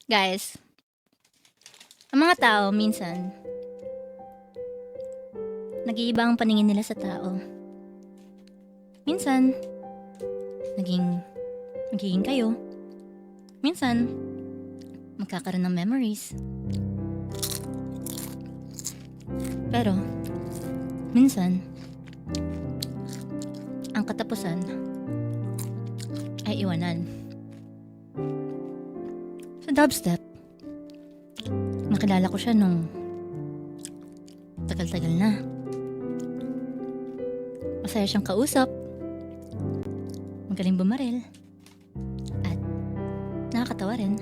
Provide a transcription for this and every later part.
Guys, ang mga tao minsan, nag-iiba ang paningin nila sa tao. Minsan, magiging kayo. Minsan, magkakaroon ng memories. Pero, minsan, ang katapusan ay iwanan. Sa dubstep, nakilala ko siya nung tagal-tagal na. Masaya siyang kausap, magaling bumaril, at nakakatawa rin.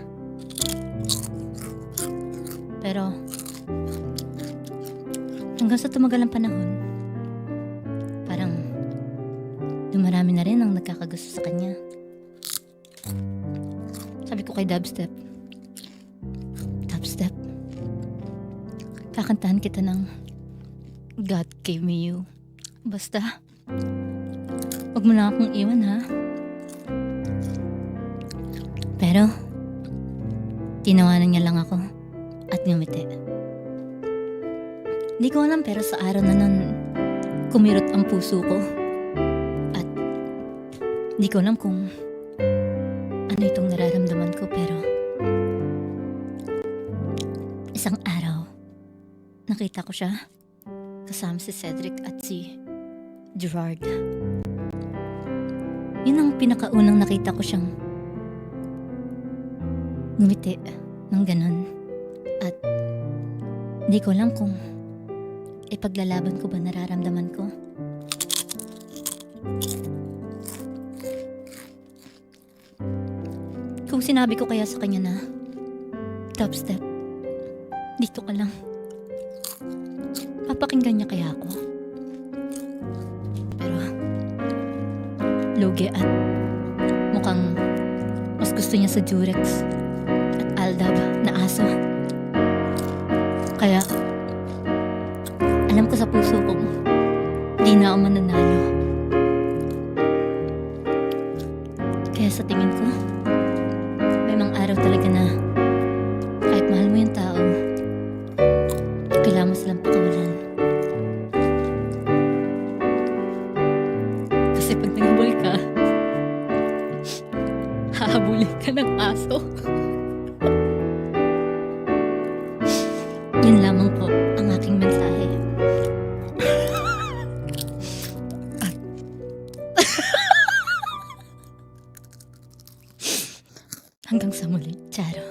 Pero, hanggang sa tumagal ang panahon, parang dumarami na rin ang nagkakagusto sa kanya. Sabi ko kay Dubstep, kakantahan kita ng God Gave Me You. Basta, wag mo na akong iwan, ha? Pero, tinawanan niya lang ako at ngumiti. Di ko alam, pero sa araw na nun, kumirot ang puso ko. At di ko alam kung ano itong nararamdaman ko, pero isang araw, nakita ko siya kasama si Cedric at si Gerard. Yun ang pinakaunang nakita ko siyang ngumiti ng ganon. At di ko alam kung ipaglalaban ko ba nararamdaman ko. Kung sinabi ko kaya sa kanya na, Dubstep, dito ka lang. Papakinggan niya kaya ako. Pero, lugi at mukhang mas gusto niya sa Durex at Aldab na aso. Kaya, alam ko sa puso kong di na ako mananalo. Kaya sa tingin ko, may mga araw talaga na kahit mahal mo yung tao, kailangan mo silang pakawalan. Kasi pag nangabol ka, hahabulin ka ng aso. Yun lamang po ang aking mensahe. Hanggang sa muli, Charo.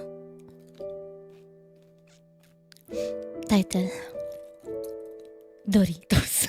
Title, Doritos.